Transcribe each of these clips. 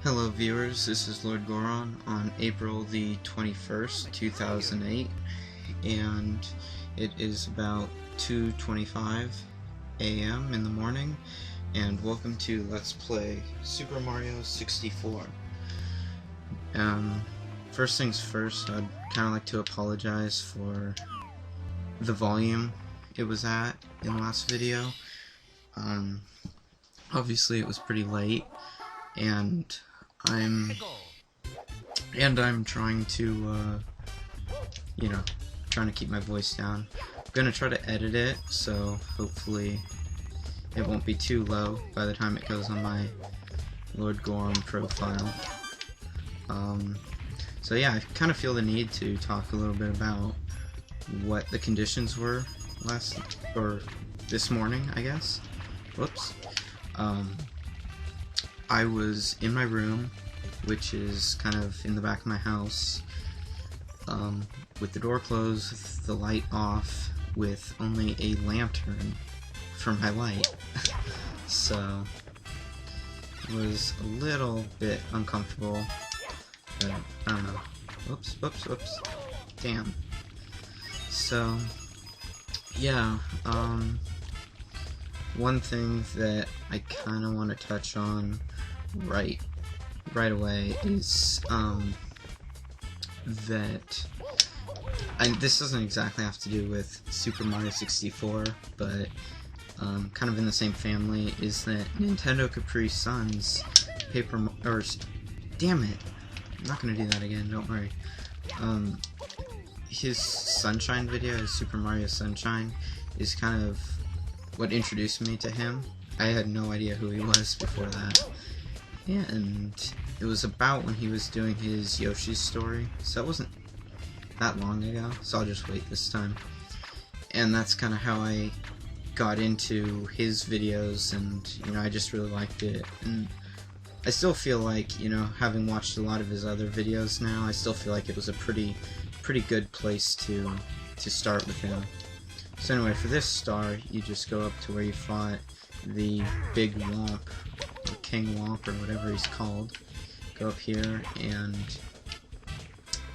Hello viewers, this is LordGoron on April the 21st, 2008, and it is about 2:25 a.m. in the morning, and welcome to Let's Play Super Mario 64. First things first, I'd kind of like to apologize for the volume it was at in the last video. Obviously it was pretty late, and I'm trying to, trying to keep my voice down. I'm gonna try to edit it, so hopefully it won't be too low by the time it goes on my LordGoron profile. So yeah, I kind of feel the need to talk a little bit about what the conditions were this morning, I guess. Whoops. I was in my room, which is kind of in the back of my house, with the door closed, with the light off, with only a lantern for my light. So it was a little bit uncomfortable, but I don't know. Whoops. Damn. So yeah, one thing that I kind of want to touch on right away is that this doesn't exactly have to do with Super Mario 64, but kind of in the same family, is that Nintendo Capri Sun's damn it, I'm not gonna do that again, don't worry. His Sunshine video, his Super Mario Sunshine, is kind of what introduced me to him. I had no idea who he was before that. And it was about when he was doing his Yoshi's Story, so it wasn't that long ago, so I'll just wait this time. And that's kind of how I got into his videos, and I just really liked it. And I still feel like, having watched a lot of his other videos now, I still feel like it was a pretty good place to start with him. So anyway, for this star, you just go up to where you fought the big Womp, or King Womp, or whatever he's called. Go up here, and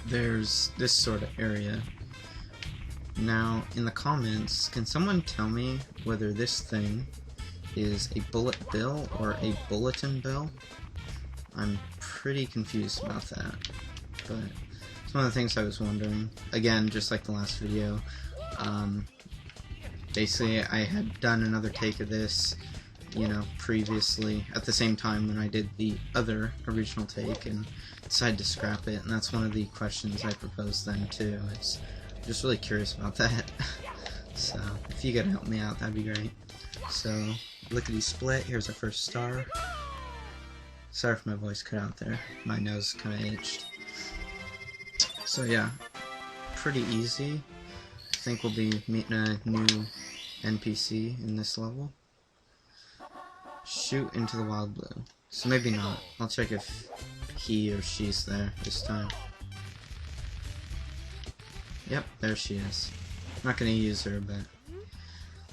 there's this sort of area. Now, in the comments, can someone tell me whether this thing is a bullet bill or a bulletin bill? I'm pretty confused about that, but it's one of the things I was wondering. Again, just like the last video, basically I had done another take of this, previously, at the same time when I did the other original take, and decided to scrap it, and that's one of the questions I proposed then too. I'm just really curious about that. So, if you could help me out, that'd be great. So, lickety-split, here's our first star. Sorry if my voice cut out there, my nose kinda itched. So yeah, pretty easy. I think we'll be meeting a new NPC in this level. Shoot into the wild blue. So maybe not. I'll check if he or she's there this time. Yep, there she is. I'm not gonna use her, but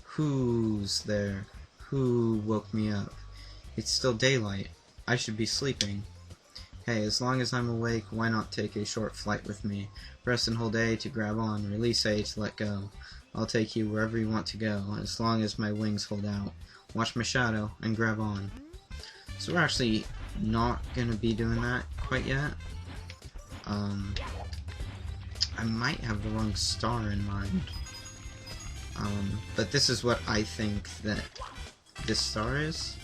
who's there? Who woke me up? It's still daylight. I should be sleeping. Hey, as long as I'm awake, why not take a short flight with me? Press and hold A to grab on, release A to let go. I'll take you wherever you want to go, as long as my wings hold out. Watch my shadow, and grab on. So we're actually not going to be doing that quite yet. I might have the wrong star in mind. But this is what I think that this star is.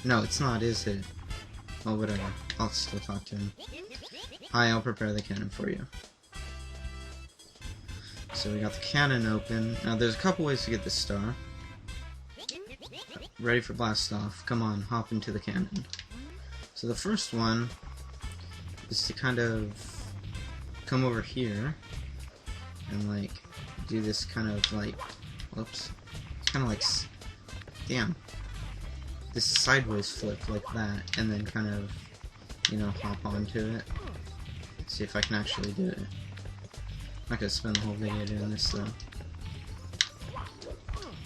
No, it's not, is it? Well, whatever. I'll still talk to him. Hi, I'll prepare the cannon for you. So we got the cannon open. Now there's a couple ways to get this star. Ready for blast off. Come on, hop into the cannon. So the first one is to kind of come over here and like do this kind of like, whoops, kind of like, damn, this sideways flip like that, and then kind of, hop onto it. See if I can actually do it. I'm not gonna spend the whole video doing this though.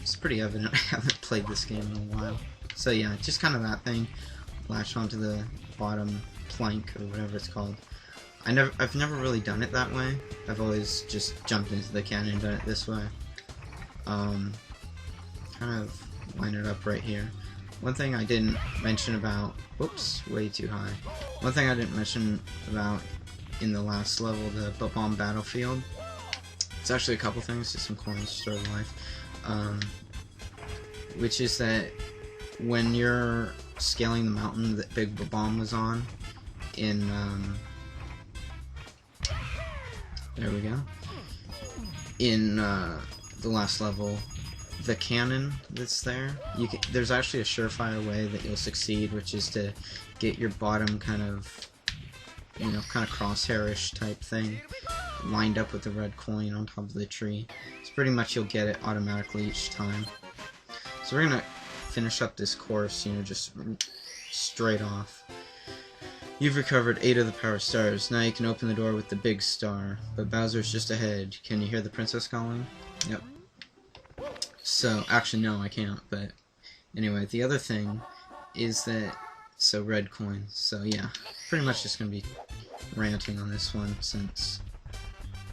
It's pretty evident I haven't played this game in a while. So yeah, just kind of that thing. latch onto the bottom plank or whatever it's called. I've never really done it that way. I've always just jumped into the cannon and done it this way. Kind of line it up right here. One thing I didn't mention about, whoops, way too high. One thing I didn't mention about in the last level, the bomb battlefield. It's actually a couple things, just some coins, story of life. Which is that when you're scaling the mountain that Big Bomb was on, in there we go. In the last level, the cannon that's there, there's actually a surefire way that you'll succeed, which is to get your bottom kind of crosshairish type thing lined up with the red coin on top of the tree. So pretty much you'll get it automatically each time. So we're gonna finish up this course, just straight off. You've recovered 8 of the power stars. Now you can open the door with the big star, but Bowser's just ahead. Can you hear the princess calling? Yep. So, actually no, I can't, but anyway, the other thing is that, so red coin, so yeah, pretty much just gonna be ranting on this one, since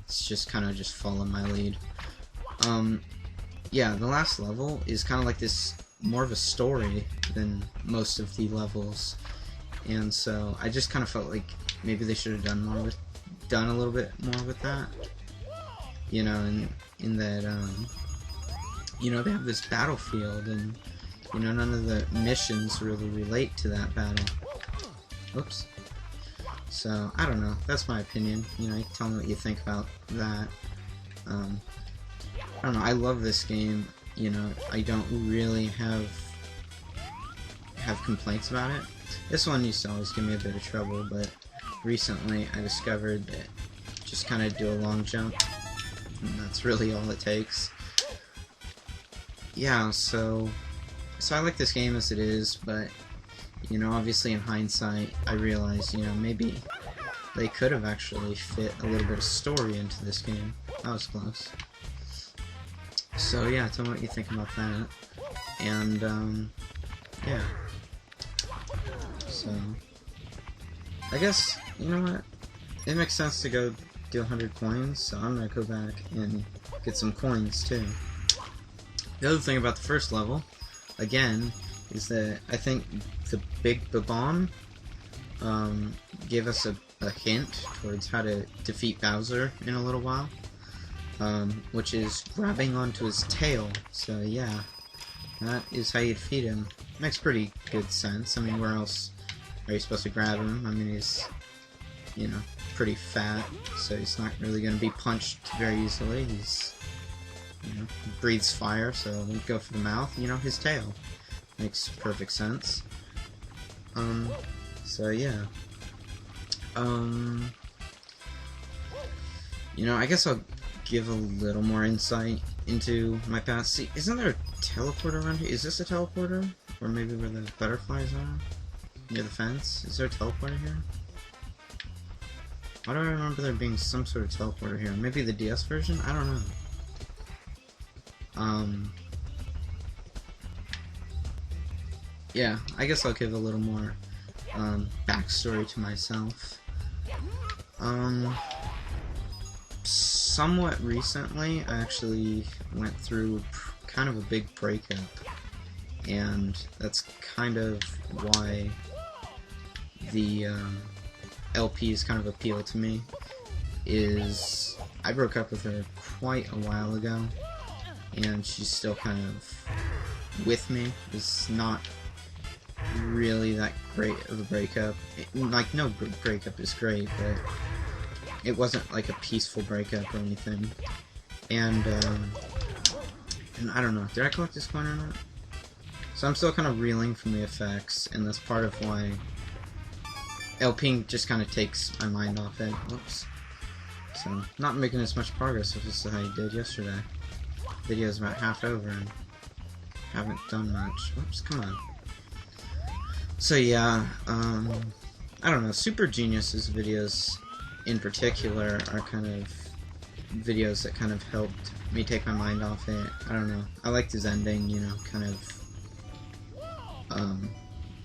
it's just kind of just following my lead. Yeah, the last level is kind of like this, more of a story than most of the levels, and so I just kind of felt like maybe they should have done a little bit more with that, in that, they have this battlefield, and, none of the missions really relate to that battle. Oops. So, I don't know, that's my opinion, you can tell me what you think about that. I don't know, I love this game, I don't really have complaints about it. This one used to always give me a bit of trouble, but recently I discovered that just kind of do a long jump, and that's really all it takes. Yeah, so I like this game as it is, but, obviously in hindsight, I realize, maybe they could have actually fit a little bit of story into this game. That was close. So yeah, tell me what you think about that. And, yeah. So, I guess, you know what? It makes sense to go do 100 coins, so I'm gonna go back and get some coins, too. The other thing about the first level, again, is that I think the Big Bomb gave us a hint towards how to defeat Bowser in a little while, which is grabbing onto his tail. So yeah, that is how you defeat him. Makes pretty good sense. I mean, where else are you supposed to grab him? I mean, he's, pretty fat, so he's not really going to be punched very easily. He's, breathes fire, so we'll go for the mouth. His tail. Makes perfect sense. So yeah. I guess I'll give a little more insight into my past. See, isn't there a teleporter around here? Is this a teleporter? Or maybe where the butterflies are? Near the fence? Is there a teleporter here? Why do I remember there being some sort of teleporter here? Maybe the DS version? I don't know. Yeah, I guess I'll give a little more backstory to myself. Somewhat recently, I actually went through kind of a big breakup, and that's kind of why the LPs kind of appeal to me. Is I broke up with her quite a while ago, and she's still kind of with me. It's not really that great of a breakup. Like, no breakup is great, but it wasn't like a peaceful breakup or anything. And I don't know, did I collect this coin or not? So I'm still kind of reeling from the effects, and that's part of why LPing just kind of takes my mind off it. Whoops. So, not making as much progress as I did yesterday. Video's about half over and haven't done much. Whoops, come on. So yeah, I don't know, Super Genius's videos in particular are kind of videos that kind of helped me take my mind off it. I don't know, I liked his ending, kind of,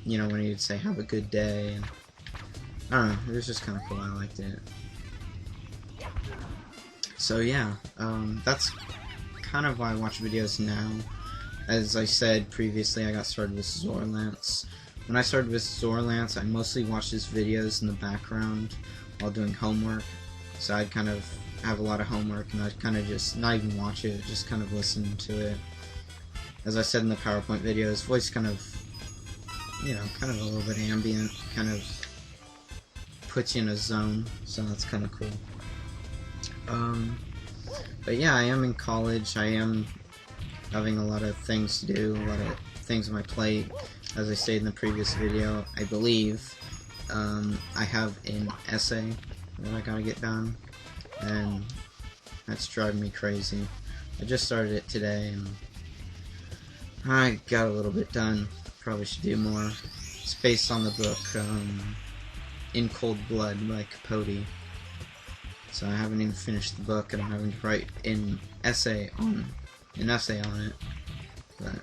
you know, when he'd say have a good day, and I don't know, it was just kind of cool. I liked it. So yeah, that's kind of why I watch videos now. As I said previously, I got started with Zorlance. When I started with Zorlance, I mostly watched his videos in the background while doing homework. So I'd kind of have a lot of homework, and I'd kind of just not even watch it, just kind of listen to it. As I said in the PowerPoint video, his voice kind of, you know, kind of a little bit ambient, kind of puts you in a zone, so that's kind of cool. But yeah, I am in college. I am having a lot of things to do, a lot of things on my plate. As I stated in the previous video, I believe I have an essay that I gotta get done, and that's driving me crazy. I just started it today, and I got a little bit done. Probably should do more. It's based on the book In Cold Blood by Capote. So I haven't even finished the book, and I'm having to write an essay on it. But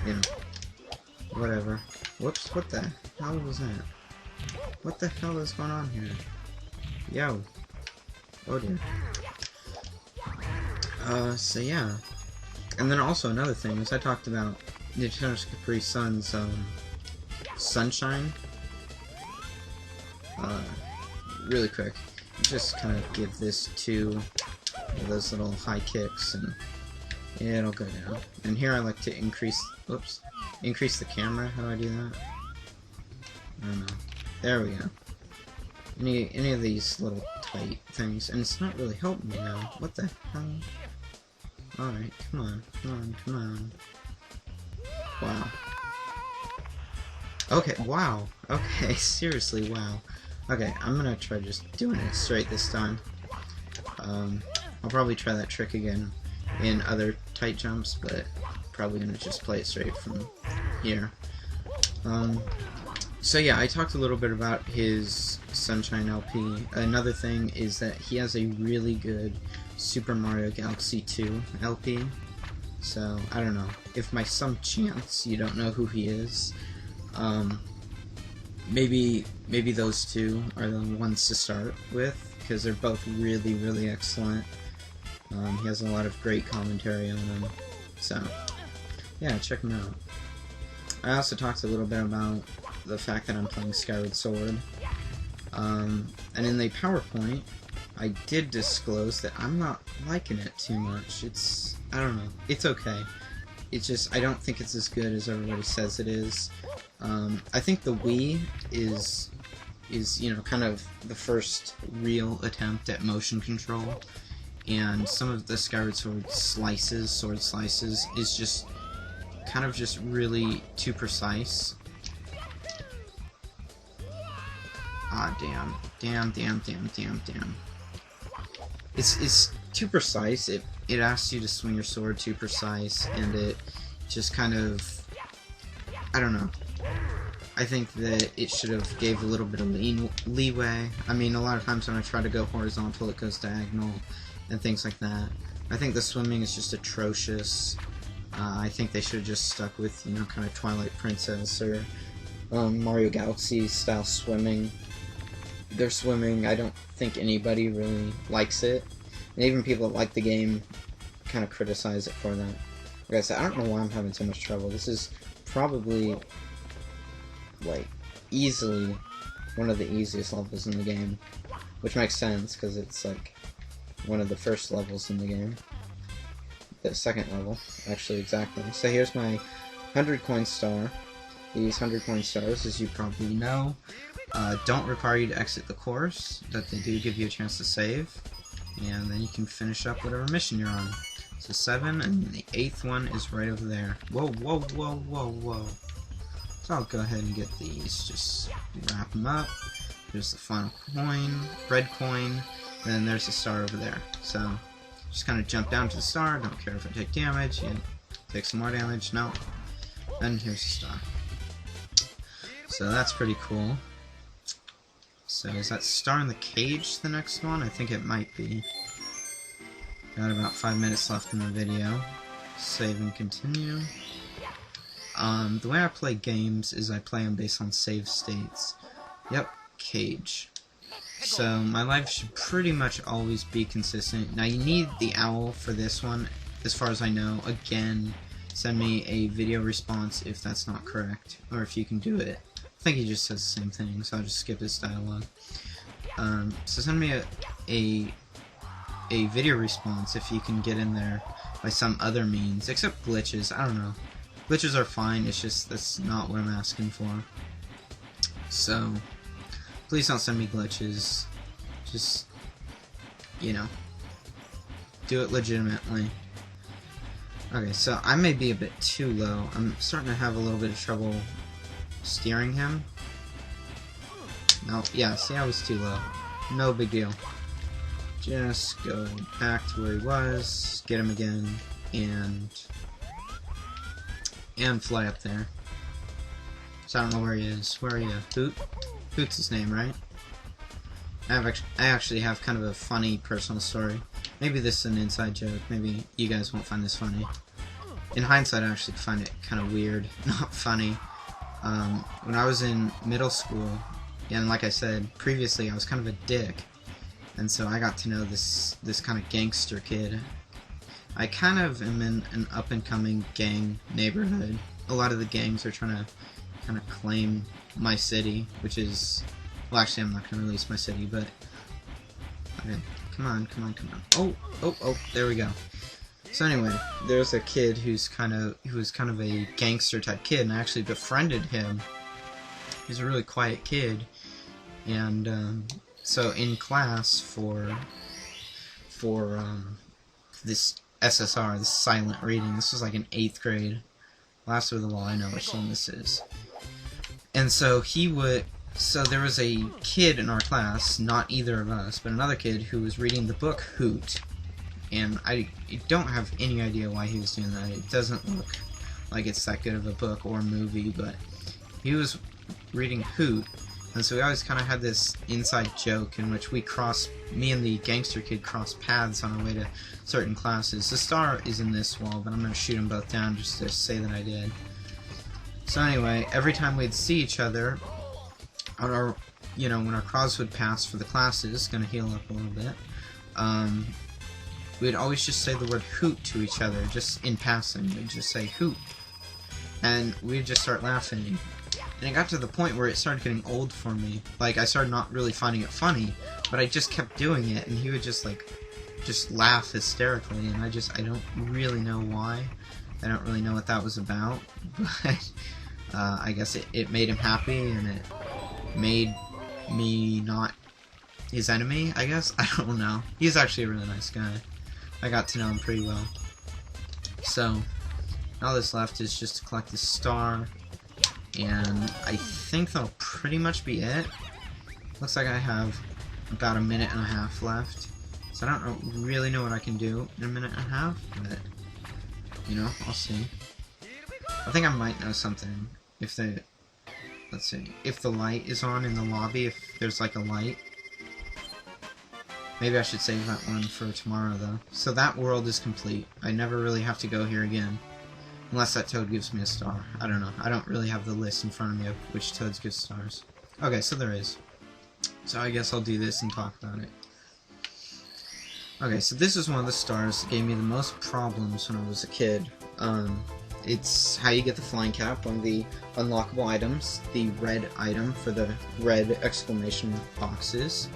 you know, whatever. Whoops! What the hell was that? What the hell is going on here? Yo! Oh dear. So yeah. And then also another thing is I talked about Nintendo's Capri Sun's Sunshine. Really quick. Just kind of give this 2 of those little high kicks, and it'll go down. And here I like to increase the camera. How do I do that? I don't know. There we go. Any of these little tight things, and it's not really helping me now. What the hell? Alright, come on, come on, come on. Wow. Okay, wow. Okay, seriously, wow. Okay, I'm gonna try just doing it straight this time. I'll probably try that trick again in other tight jumps, but probably gonna just play it straight from here. So yeah, I talked a little bit about his Sunshine LP. Another thing is that he has a really good Super Mario Galaxy 2 LP. So, I don't know. If by some chance you don't know who he is, maybe those two are the ones to start with, because they're both really, really excellent. He has a lot of great commentary on them. So, yeah, check him out. I also talked a little bit about the fact that I'm playing Skyward Sword. And in the PowerPoint, I did disclose that I'm not liking it too much. I don't know. It's okay. It's just, I don't think it's as good as everybody says it is. I think the Wii is, you know, kind of the first real attempt at motion control. And some of the Skyward Sword slices, is just kind of just really too precise. Ah, damn. Damn. It's too precise. It asks you to swing your sword too precise, and it just kind of, I don't know. I think that it should have gave a little bit of leeway. I mean, a lot of times when I try to go horizontal, it goes diagonal, and things like that. I think the swimming is just atrocious. I think they should have just stuck with, you know, kind of Twilight Princess or Mario Galaxy style swimming. Their swimming, I don't think anybody really likes it. And even people that like the game kind of criticize it for that. Like I said, I don't know why I'm having so much trouble. This is probably, like, easily one of the easiest levels in the game. Which makes sense, because it's, like, one of the first levels in the game. The second level, actually, exactly. So here's my 100 coin star. These 100 coin stars, as you probably know, don't require you to exit the course, but they do give you a chance to save, and then you can finish up whatever mission you're on. So 7, and the 8th one is right over there. Whoa. So I'll go ahead and get these, just wrap them up. There's the final coin, red coin, and then there's the star over there. So just kind of jump down to the star, don't care if I take damage, yeah, take some more damage, no. And here's the star. So that's pretty cool. So is that star in the cage the next one? I think it might be. Got about 5 minutes left in the video. Save and continue. The way I play games is I play them based on save states. Yep, cage. So my life should pretty much always be consistent. Now you need the owl for this one, as far as I know. Again, send me a video response if that's not correct, or if you can do it. I think he just says the same thing, so I'll just skip his dialogue. So send me a video response if you can get in there by some other means, except glitches. I don't know. Glitches are fine, it's just that's not what I'm asking for. So please don't send me glitches. Just, you know, do it legitimately. Okay, so I may be a bit too low. I'm starting to have a little bit of trouble steering him. No, yeah, see, I was too low. No big deal. Just go back to where he was, get him again, and fly up there. So I don't know where he is. Where are you? Hoot? Hoot's his name, right? I actually have kind of a funny personal story. Maybe this is an inside joke. Maybe you guys won't find this funny. In hindsight, I actually find it kind of weird, not funny. When I was in middle school, and like I said previously, I was kind of a dick, and so I got to know this kind of gangster kid. I kind of am in an up-and-coming gang neighborhood. A lot of the gangs are trying to kind of claim my city, which is... Well, actually, I'm not going to release my city, but... Okay, come on, come on, come on. Oh, there we go. So anyway, there's a kid who was kind of a gangster-type kid, and I actually befriended him. He's a really quiet kid, and so in class for this SSR, this silent reading, this was like in 8th grade. Last of all, I know which one this is. And so so there was a kid in our class, not either of us, but another kid who was reading the book Hoot. And I don't have any idea why he was doing that. It doesn't look like it's that good of a book or movie, but he was reading Hoot, and so we always kind of had this inside joke in which me and the gangster kid crossed paths on our way to certain classes. The star is in this wall, but I'm going to shoot them both down just to say that I did. So anyway, every time we'd see each other, on our, when our cross would pass for the classes, going to heal up a little bit, we'd always just say the word hoot to each other, just in passing. We'd just say hoot. And we'd just start laughing. And it got to the point where it started getting old for me. Like, I started not really finding it funny, but I just kept doing it, and he would just laugh hysterically, and I don't really know why. I don't really know what that was about, but I guess it made him happy, and it made me not his enemy, I guess? I don't know. He's actually a really nice guy. I got to know him pretty well. So, all that's left is just to collect this star, and I think that'll pretty much be it. Looks like I have about a minute and a half left, so I don't really know what I can do in a minute and a half, but, I'll see. I think I might know something if let's see, if the light is on in the lobby, if there's like a light. Maybe I should save that one for tomorrow, though. So that world is complete. I never really have to go here again. Unless that toad gives me a star. I don't know. I don't really have the list in front of me of which toads give stars. Okay, so there is. So I guess I'll do this and talk about it. Okay, so this is one of the stars that gave me the most problems when I was a kid. It's how you get the flying cap, one of the unlockable items, the red item for the red exclamation boxes.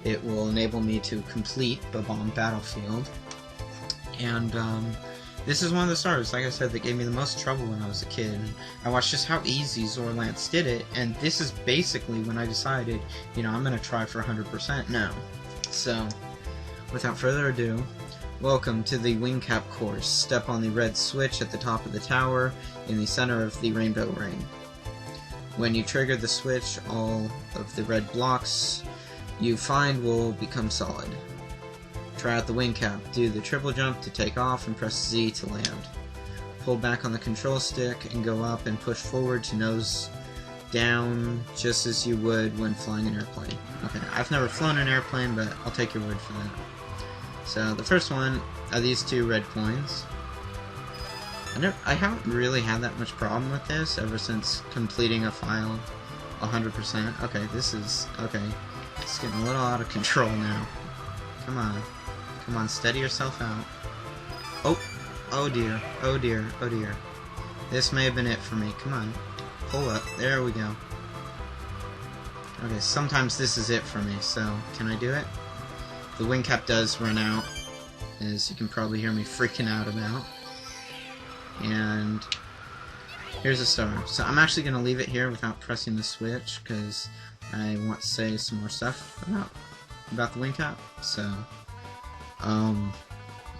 It will enable me to complete the bomb battlefield. And this is one of the stars, like I said, that gave me the most trouble when I was a kid. I watched just how easy Zorlance did it, and this is basically when I decided, I'm going to try for 100% now. So, without further ado, welcome to the wing cap course. Step on the red switch at the top of the tower in the center of the rainbow ring. When you trigger the switch, all of the red blocks you find will become solid. Try out the wing cap. Do the triple jump to take off and press Z to land. Hold back on the control stick and go up and push forward to nose down just as you would when flying an airplane. Okay, I've never flown an airplane, but I'll take your word for that. So the first one are these two red coins. I haven't really had that much problem with this ever since completing a file 100%. Okay, this is... okay. It's getting a little out of control now. Come on. Come on, steady yourself out. Oh! Oh dear. Oh dear. Oh dear. This may have been it for me. Come on. Pull up. There we go. Okay, sometimes this is it for me, so can I do it? The wing cap does run out, as you can probably hear me freaking out about. And here's a star. So I'm actually going to leave it here without pressing the switch, because I want to say some more stuff about the wing cap. So,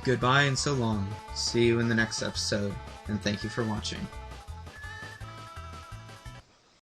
goodbye and so long. See you in the next episode, and thank you for watching.